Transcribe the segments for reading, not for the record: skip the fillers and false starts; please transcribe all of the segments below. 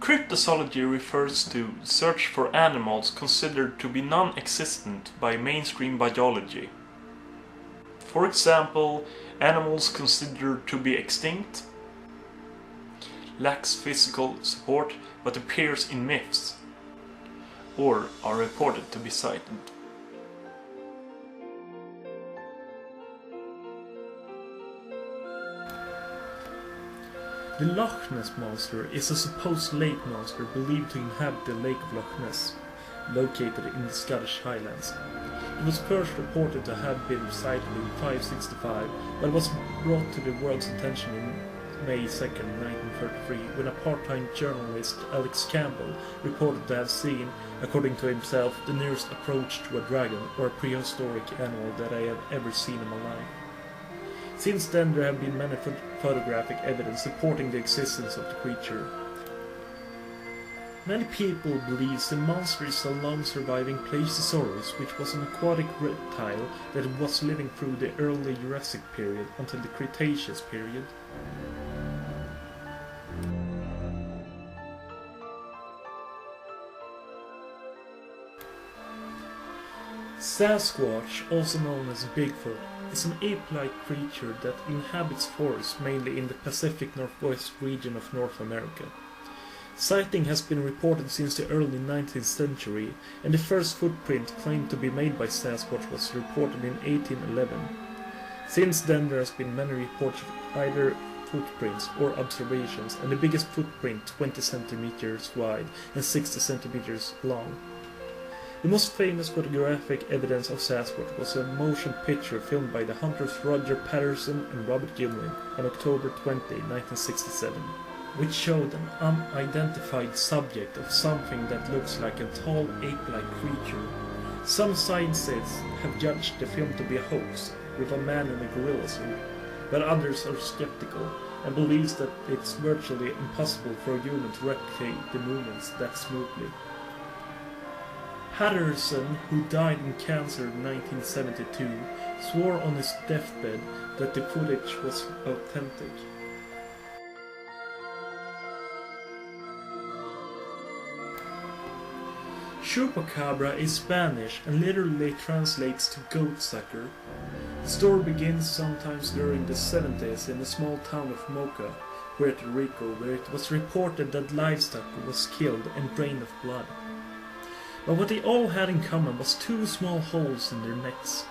Cryptozoology refers to search for animals considered to be non-existent by mainstream biology. For example, animals considered to be extinct, lacks physical support but appears in myths, or are reported to be sighted. The Loch Ness Monster is a supposed lake monster believed to inhabit the Lake of Loch Ness, located in the Scottish Highlands. It was first reported to have been sighted in 565, but was brought to the world's attention in May 2, 1933, when a part-time journalist, Alex Campbell, reported to have seen, according to himself, the nearest approach to a dragon or a prehistoric animal that I have ever seen in my life. Since then there have been many photographic evidence supporting the existence of the creature. Many people believe the monster is a long-surviving Plesiosaurus, which was an aquatic reptile that was living through the early Jurassic period until the Cretaceous period. Sasquatch, also known as Bigfoot, is an ape-like creature that inhabits forests mainly in the Pacific Northwest region of North America. Sighting has been reported since the early 19th century, and the first footprint claimed to be made by Sasquatch was reported in 1811. Since then there has been many reports of either footprints or observations, and the biggest footprint 20 centimeters wide and 60 centimeters long. The most famous photographic evidence of Sasquatch was a motion picture filmed by the hunters Roger Patterson and Robert Gimlin on October 20, 1967, which showed an unidentified subject of something that looks like a tall ape-like creature. Some scientists have judged the film to be a hoax, with a man in a gorilla suit, but others are skeptical and believes that it's virtually impossible for a human to replicate the movements that smoothly. Patterson, who died in cancer in 1972, swore on his deathbed that the footage was authentic. Chupacabra is Spanish and literally translates to goat sucker. The story begins sometimes during the 70s in the small town of Mocha, Puerto Rico, where it was reported that livestock was killed and drained of blood. But what they all had in common was two small holes in their necks.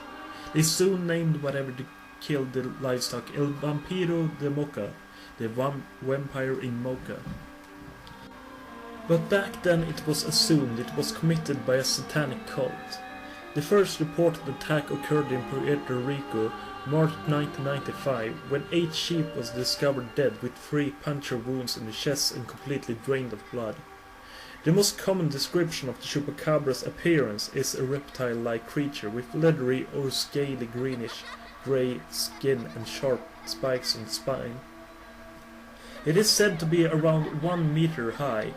They soon named whatever killed the livestock El Vampiro de Mocha, the vampire in Mocha. But back then it was assumed it was committed by a satanic cult. The first reported attack occurred in Puerto Rico, March 1995, when 8 sheep was discovered dead with 3 puncture wounds in the chest and completely drained of blood. The most common description of the Chupacabra's appearance is a reptile-like creature with leathery or scaly greenish-grey skin and sharp spikes on its spine. It is said to be around 1 meter high,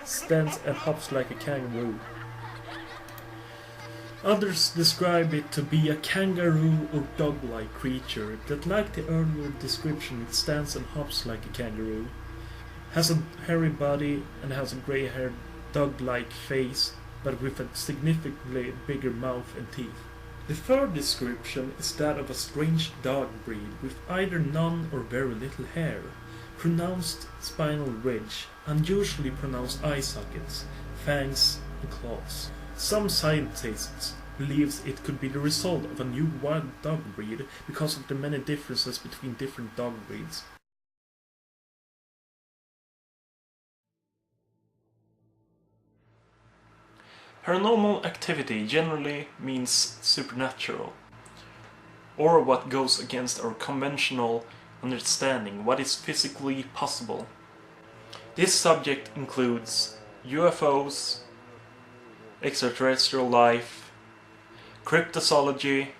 stands and hops like a kangaroo. Others describe it to be a kangaroo or dog-like creature that, like the earlier description, it stands and hops like a kangaroo, has a hairy body and has a grey-haired dog-like face, but with a significantly bigger mouth and teeth. The third description is that of a strange dog breed with either none or very little hair, pronounced spinal ridge, unusually pronounced eye sockets, fangs and claws. Some scientists believe it could be the result of a new wild dog breed because of the many differences between different dog breeds. Paranormal activity generally means supernatural, or what goes against our conventional understanding, what is physically possible. This subject includes UFOs, extraterrestrial life, cryptozoology,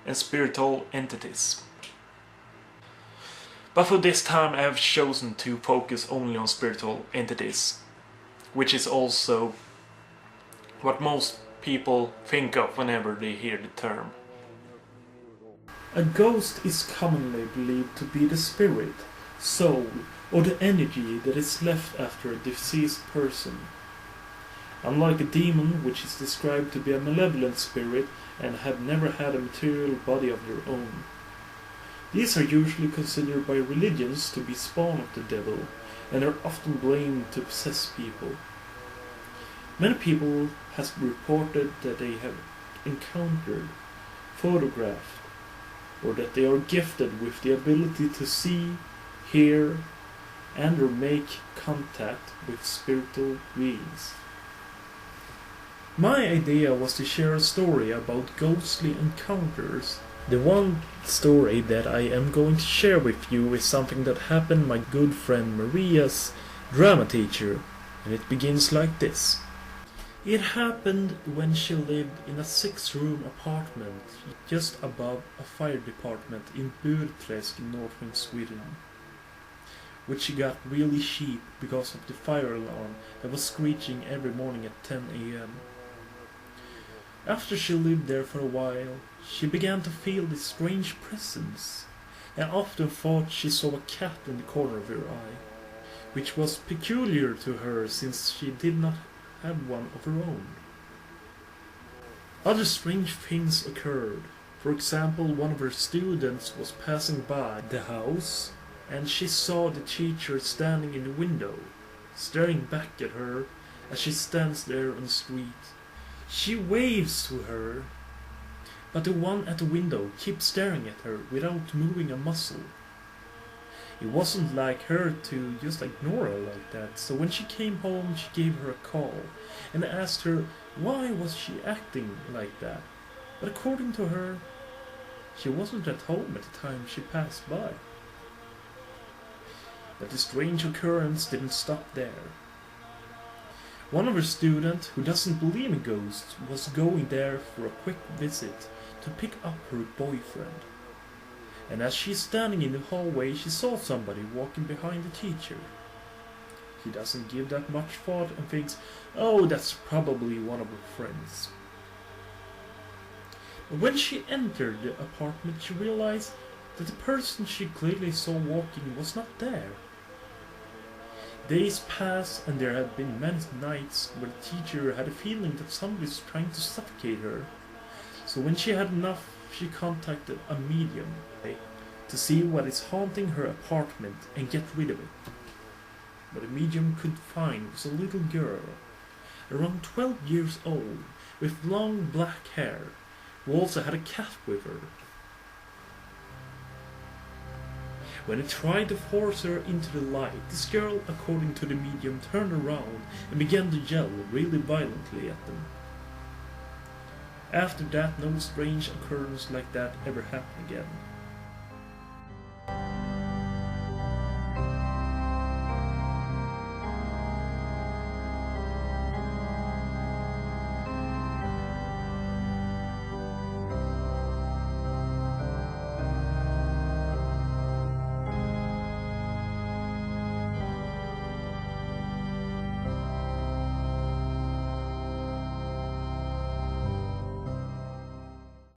and spiritual entities. But for this time I have chosen to focus only on spiritual entities, which is also what most people think of whenever they hear the term. A ghost is commonly believed to be the spirit, soul, or the energy that is left after a deceased person. Unlike a demon, which is described to be a malevolent spirit and have never had a material body of their own. These are usually considered by religions to be spawn of the devil, and are often blamed to possess people. Many people have reported that they have encountered, photographed, or that they are gifted with the ability to see, hear, and or make contact with spiritual beings. My idea was to share a story about ghostly encounters. The one story that I am going to share with you is something that happened my good friend Maria's drama teacher, and it begins like this. It happened when she lived in a 6-room apartment just above a fire department in Burträsk in northern Sweden, which she got really cheap because of the fire alarm that was screeching every morning at 10 a.m. After she lived there for a while, she began to feel this strange presence, and often thought she saw a cat in the corner of her eye, which was peculiar to her since she did not have one of her own. Other strange things occurred. For example, one of her students was passing by the house, and she saw the teacher standing in the window, staring back at her as she stands there on the street. She waves to her, but the one at the window keeps staring at her without moving a muscle. It wasn't like her to just ignore her like that, so when she came home she gave her a call and asked her why was she acting like that. But according to her, she wasn't at home at the time she passed by. But the strange occurrence didn't stop there. One of her students, who doesn't believe in ghosts, was going there for a quick visit to pick up her boyfriend. And as she's standing in the hallway, she saw somebody walking behind the teacher. She doesn't give that much thought and thinks, oh, that's probably one of her friends. But when she entered the apartment, she realized that the person she clearly saw walking was not there. Days passed, and there had been many nights where the teacher had a feeling that somebody was trying to suffocate her. So when she had enough, she contacted a medium to see what is haunting her apartment and get rid of it. What the medium could find was a little girl, around 12 years old, with long black hair, who also had a cat with her. When it tried to force her into the light, this girl, according to the medium, turned around and began to yell really violently at them. After that, no strange occurrence like that ever happened again.